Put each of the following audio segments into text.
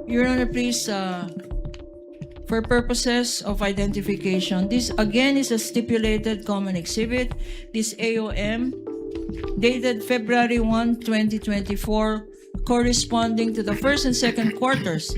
Your Honor, please, for purposes of identification, this again is a stipulated common exhibit. This AOM, dated February 1, 2024, corresponding to the first and second quarters,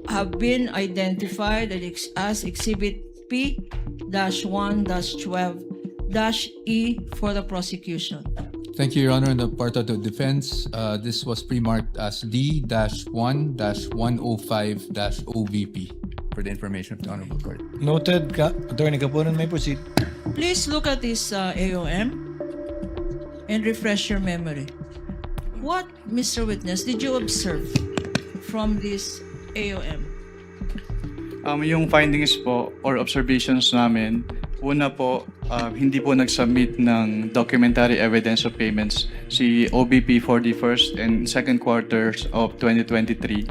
have been identified as Exhibit P-1-12-E for the prosecution. Thank you, Your Honor. On the part of the defense, this was pre-marked as D-1-105-OVP for the information of the Honorable Court. Noted, Attorney Caponan, may proceed. Please look at this AOM and refresh your memory. What, Mr. Witness, did you observe from this AOM? Yung findings po or observations namin, una po, hindi po nag-submit ng documentary evidence of payments si OBP for the first and second quarters of 2023.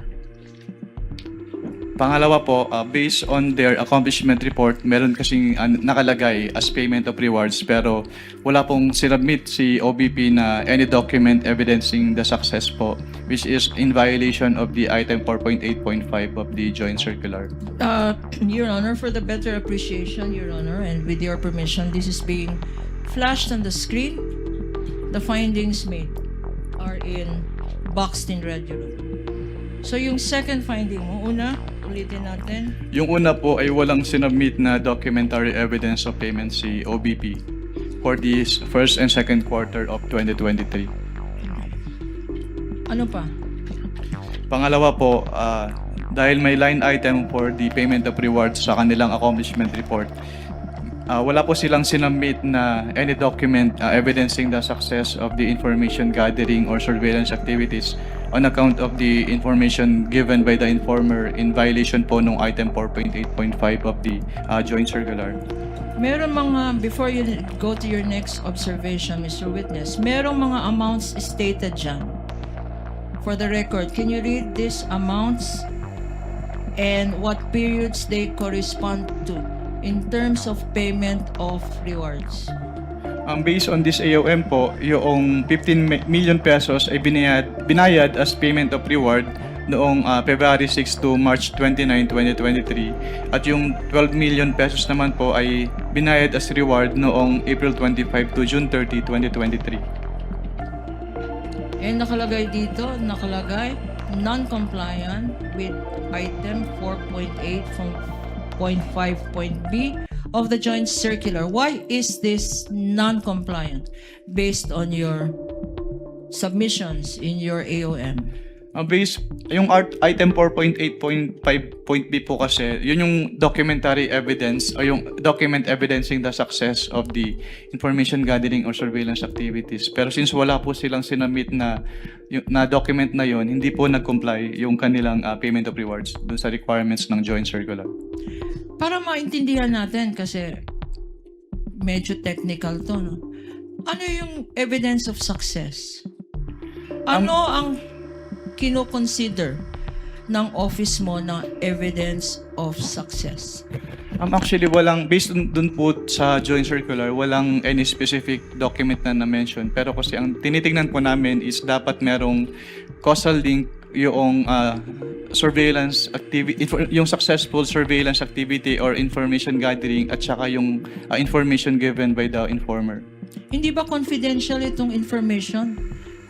Pangalawa po, based on their accomplishment report, meron kasing nakalagay as payment of rewards pero wala pong sinubmit si OBP na any document evidencing the success po, which is in violation of the item 4.8.5 of the joint circular. Your Honor, for the better appreciation, Your Honor, and with your permission, this is being flashed on the screen. The findings made are boxed in red, Your Honor. So yung second finding mo, una, ulitin natin. Yung una po ay walang sinubmit na documentary evidence of payment si OBP for the first and second quarter of 2023. Ano pa? Pangalawa po, dahil may line item for the payment of rewards sa kanilang accomplishment report, wala po silang sinubmit na any document evidencing the success of the information gathering or surveillance activities on account of the information given by the informer in violation po nung item 4.8.5 of the joint circular. Meron mga, before you go to your next observation, Mr. Witness, merong mga amounts stated dyan. For the record, can you read these amounts and what periods they correspond to in terms of payment of rewards? Based on this AOM po, yung 15 million pesos ay binayad as payment of reward noong February 6 to March 29, 2023. At yung 12 million pesos naman po ay binayad as reward noong April 25 to June 30, 2023. And nakalagay dito, non-compliant with item 4.8.5.B of the joint circular. Why is this non-compliant based on your submissions in your AOM? Yung item 4.8.5.b po kasi, yun yung documentary evidence o yung document evidencing the success of the information gathering or surveillance activities. Pero since wala po silang sinubmit na document na yun, hindi po nag-comply yung kanilang payment of rewards dun sa requirements ng joint circular. Para maintindihan natin, kasi medyo technical to, no? Ano yung evidence of success? Ano ang kino-consider ng office mo na evidence of success? Actually, based dun po sa joint circular, walang any specific document na na-mention. Pero kasi ang tinitingnan po namin is dapat merong causal link yung surveillance activity, yung successful surveillance activity or information gathering at saka yung information given by the informer. Hindi ba confidential itong information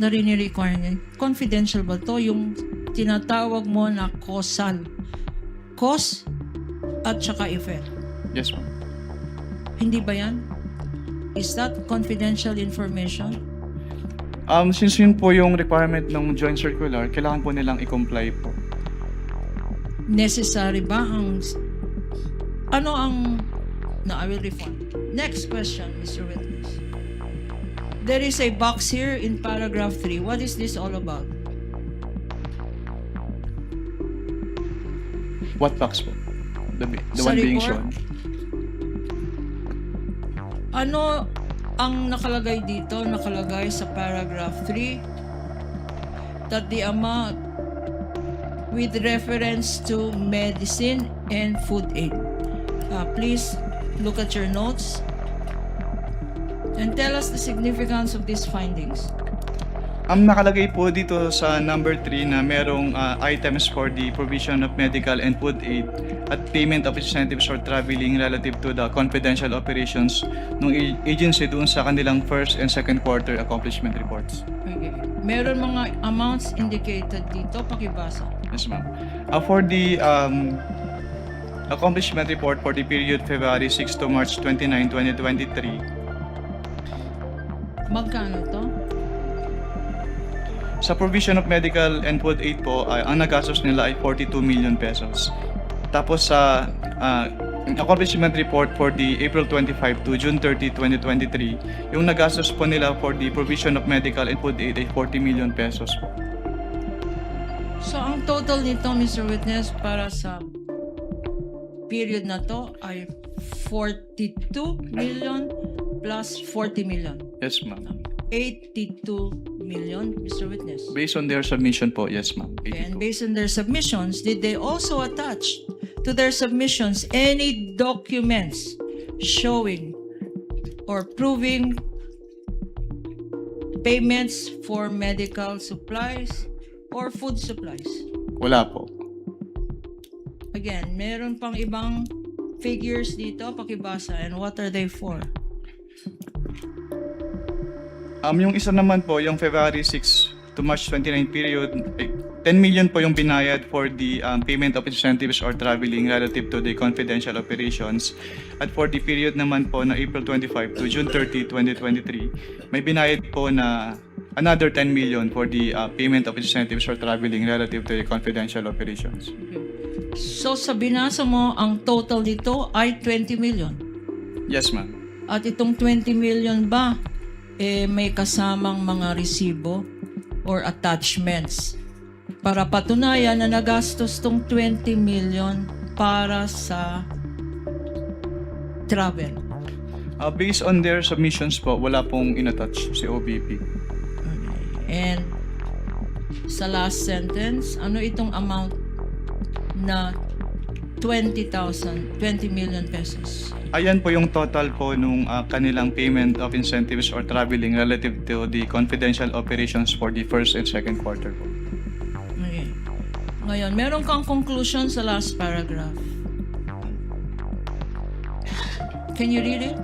na rini-require niya? Confidential ba to? Yung tinatawag mo na causal. Cause at saka effect. Yes, ma'am. Hindi ba yan? Is that confidential information? Since yun po yung requirement ng joint circular, kailangan po nilang i-comply po. Necessary ba ang... Ano ang... No, I will refund. Next question, Mr. Witness. There is a box here in paragraph 3. What is this all about? What box po? The Sa one being report? shown. Ano ang nakalagay dito? Nakalagay sa paragraph 3 that the amount with reference to medicine and food aid. Please look at your notes and tell us the significance of these findings. Nakalagay po dito sa number 3 na merong items for the provision of medical and food aid at payment of incentives for traveling relative to the confidential operations ng agency doon sa kanilang first and second quarter accomplishment reports. Okay. Meron mga amounts indicated dito, pakibasa. Yes, ma'am. For the accomplishment report for the period February 6 to March 29, 2023, Magkano to? sa provision of medical and food aid po, ang nagastos nila ay 42 million pesos. Tapos sa accomplishment report for the April 25 to June 30, 2023, yung nagastos po nila for the provision of medical and food aid ay 40 million pesos po. So, ang total nito, Mr. Witness, para sa period na to ay 42 million plus 40 million. Yes, ma'am. 82 million, Mr. Witness. Based on their submission po, yes, ma'am. And 82. based on their submissions, did they also attach to their submissions any documents showing or proving payments for medical supplies or food supplies? Wala po. Again, meron pang ibang figures dito, pakibasa, and what are they for? Yung isa naman po, yung February 6 to March 29 period, 10 million po yung binayad for the payment of incentives or traveling relative to the confidential operations. At for the period naman po na April 25 to June 30, 2023, may binayad po na another 10 million for the payment of incentives or traveling relative to the confidential operations. So, sa binasa mo, ang total dito ay 20 million. Yes, ma'am. At itong 20 million ba, may kasamang mga resibo or attachments para patunayan na nagastos tong 20 million para sa travel. Based on their submissions po, wala pong inattach si OBP. And sa last sentence, ano itong amount na 20 million pesos? Ayan po yung total po nung kanilang payment of incentives or traveling relative to the confidential operations for the first and second quarter po. Okay. Ngayon, meron kang conclusion sa last paragraph. Can you read it?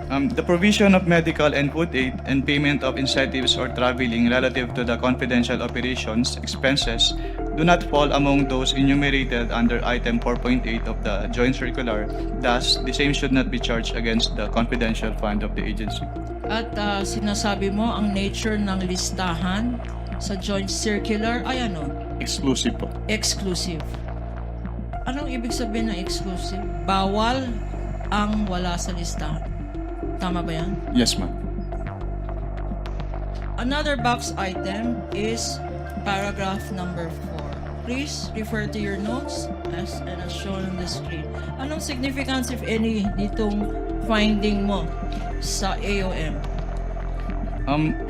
The provision of medical and food aid and payment of incentives or traveling relative to the confidential operations expenses do not fall among those enumerated under item 4.8 of the joint circular. Thus, the same should not be charged against the confidential fund of the agency. At sinasabi mo ang nature ng listahan sa joint circular ay ano? Exclusive po. Exclusive. Anong ibig sabihin ng exclusive? Bawal ang wala sa listahan. Tama ba yan? Yes, ma'am. Another box item is paragraph number 4. Please refer to your notes as shown on the screen. Anong significance, if any, nitong finding mo sa AOM?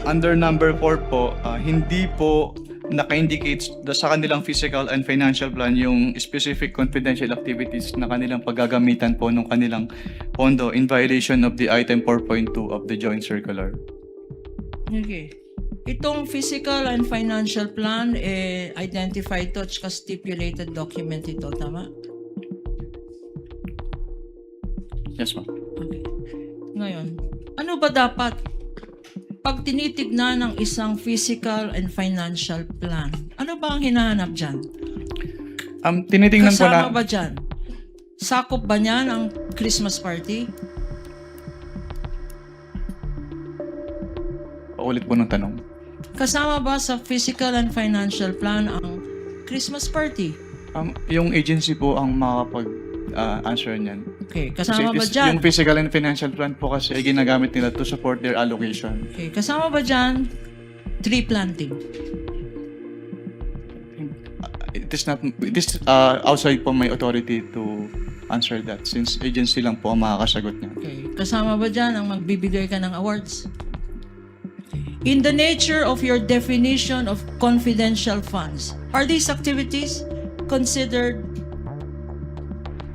Under number 4 po, hindi po naka-indicate sa kanilang physical and financial plan yung specific confidential activities na kanilang paggagamitan po ng kanilang pondo in violation of the item 4.2 of the joint circular. Okay. Itong physical and financial plan, identified to at stipulated document ito, tama? Yes, ma'am. Okay. Ngayon, ano ba dapat pag tinitignan ng isang physical and financial plan? Ano ba ang hinahanap dyan? Tinitingnan po Kasama na... ba dyan? Sakop ba niyan ang Christmas party? Paulit po ng tanong. Kasama ba sa physical and financial plan ang Christmas party? Yung agency po ang makakapag-answer niyan. Okay, Kasi kasama ba dyan? yung physical and financial plan po kasi ay ginagamit nila to support their allocation. Okay, kasama ba dyan tree planting? It is outside po my authority to answer that since agency lang po ang makakasagot niya. Okay, kasama ba dyan ang magbibigay ka ng awards? In the nature of your definition of confidential funds, are these activities considered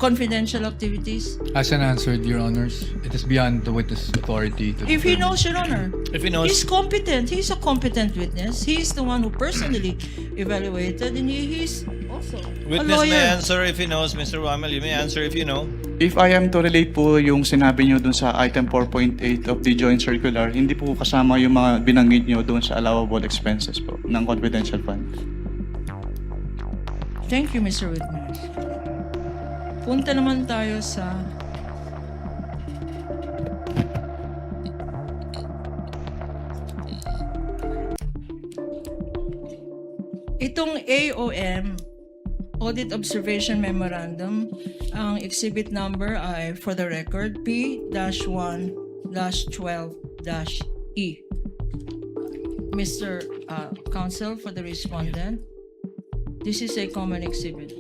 confidential activities? As answered, Your Honors, it is beyond the witness authority to If he determine. knows, Your Honor. If he knows, He's competent. He's a competent witness. He's the one who personally evaluated, and he's also a witness may lawyer. answer if he knows, Mr. Wamel. You may answer if you know. If I am to relate po yung sinabi nyo dun sa item 4.8 of the joint circular, hindi po kasama yung mga binanggit nyo dun sa allowable expenses po ng confidential fund. Thank you, Mr. Witness. Punta naman tayo sa itong AOM, Audit Observation Memorandum. Ang exhibit number ay, for the record, P-1-12-E. Mr. Counsel for the respondent, this is a common exhibit.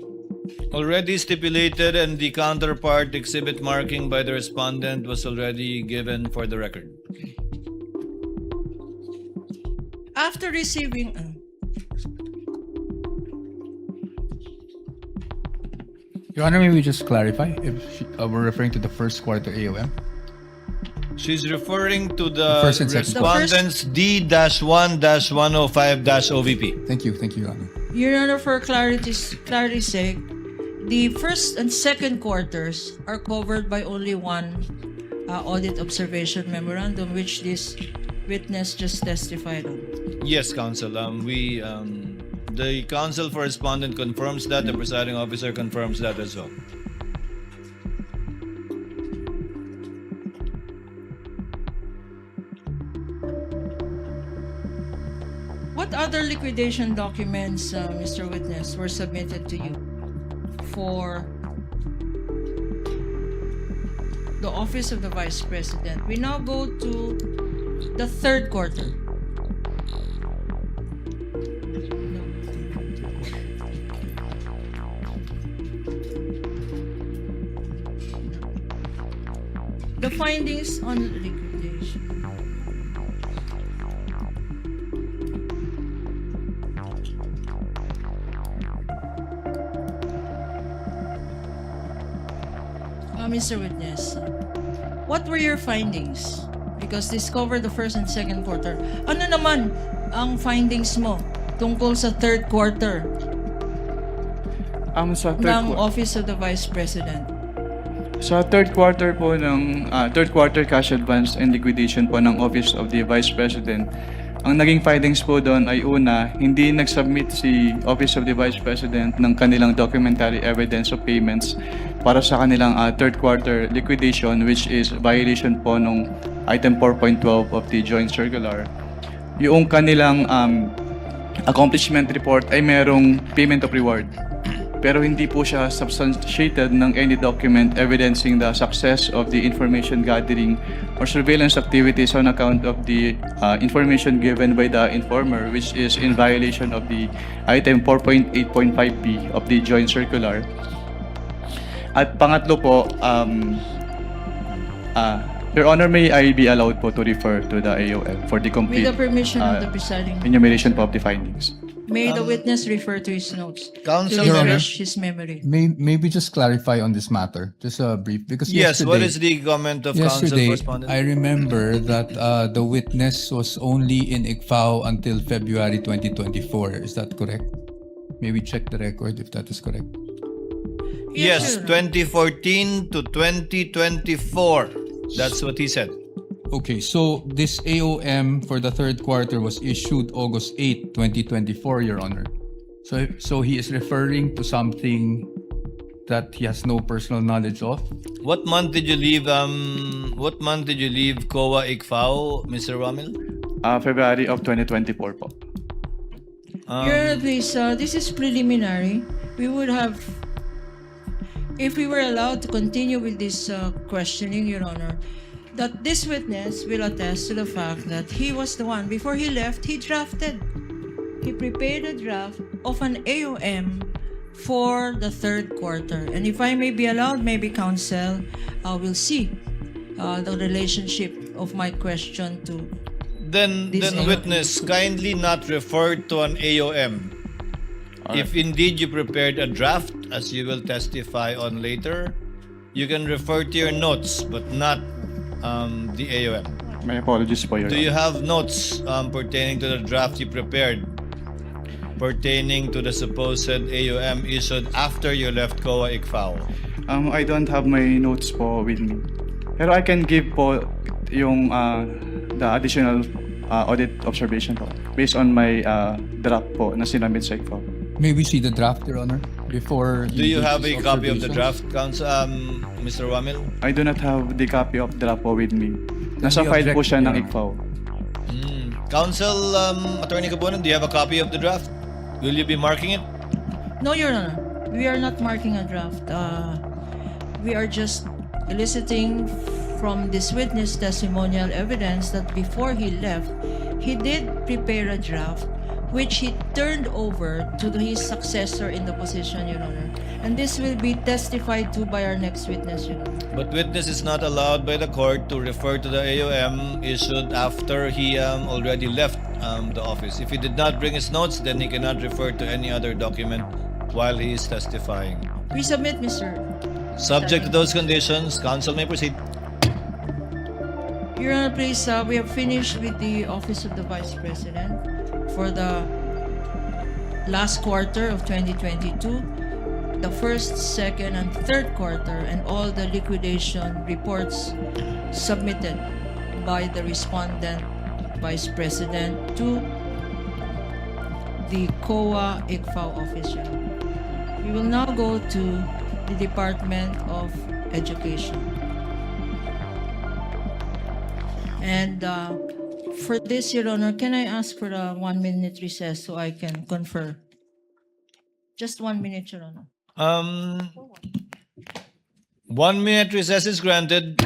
Already stipulated and the counterpart exhibit marking by the respondent was already given for the record. After receiving... Your Honor, may we just clarify if we're referring to the first quarter AOM? She's referring to the First and second. respondent's D-1-105-OVP. Thank you, Your Honor. Your Honor, for clarity's sake, the first and second quarters are covered by only one audit observation memorandum, which this witness just testified on. Yes, counsel. The counsel for respondent confirms that. The presiding officer confirms that as well. What other liquidation documents, Mr. Witness, were submitted to you for the Office of the Vice President? We now go to the third quarter. The findings on liquidation. Mr. Witness, what were your findings? Because this covered the first and second quarter. Ano naman ang findings mo tungkol sa third quarter Sa ng Office of the Vice President? Sa third quarter po ng third quarter cash advance and liquidation po ng Office of the Vice President, ang naging findings po doon ay una, hindi nag-submit si Office of the Vice President ng kanilang documentary evidence of payments para sa kanilang third quarter liquidation, which is violation po ng item 4.12 of the joint circular. Yung kanilang accomplishment report ay merong payment of reward, pero hindi po siya substantiated ng any document evidencing the success of the information gathering or surveillance activities on account of the information given by the informer, which is in violation of the item 4.8.5b of the joint circular. At pangatlo po, Your Honor, may I be allowed po to refer to the AOL for the With complete the permission of the presiding, enumeration po of the findings. may the witness refer to his notes Counsel, to Your Honor. refresh his memory. Maybe just clarify on this matter, just a brief, because yes, yesterday, what is the comment of counsel for yesterday respondent? I remember that the witness was only in ICFAO until February 2024. Is that correct? Maybe check the record if that is correct. Yes, Your 2014 to 2024. That's what he said. Okay, so this AOM for the third quarter was issued August 8, 2024, Your Honor. So he is referring to something that he has no personal knowledge of. What month did you leave? What month did you leave COA ICFAO, Mr. Ramil? February of 2024 po. Your Honor, please, this is preliminary. We would have, if we were allowed to continue with this questioning, Your Honor, that this witness will attest to the fact that he was the one, before he left, he prepared a draft of an AOM for the third quarter. And if I may be allowed, maybe counsel will see the relationship of my question to Then This AOM. witness, kindly not refer to an AOM. If indeed you prepared a draft, as you will testify on later, you can refer to your notes, but not the AOM. My apologies po, Your Do you Honor. have notes pertaining to the draft you prepared, pertaining to the supposed AOM issued after you left COA ICFAO? I don't have my notes po with me. Pero I can give po yung the additional audit observation po based on my draft po na sinamit sa ICFAO. May we see the draft, Your Honor, before Do you gives have a his copy of the observations? draft, Mr. Wamil? I do not have the copy of draft po with me. Nasa we file po object, siya ng Your ICFAO. Counsel, Attorney Cabonan, do you have a copy of the draft? Will you be marking it? No, Your Honor. We are not marking a draft. We are just eliciting from this witness testimonial evidence that before he left, he did prepare a draft which he turned over to his successor in the position, Your Honor. And this will be testified to by our next witness, Your Honor. But witness is not allowed by the court to refer to the AOM issued after he already left the office. If he did not bring his notes, then he cannot refer to any other document while he is testifying. Resubmit, Mr. Subject to those conditions, counsel may proceed. Your Honor, please, we have finished with the Office of the Vice President for the last quarter of 2022, the first, second, and third quarter, and all the liquidation reports submitted by the respondent Vice President to the COA ICFAO office. Your Honor. We will now go to the Department of Education. And for this, Your Honor, can I ask for a 1 minute recess so I can confer? Just 1 minute, Your Honor. 1 minute recess is granted.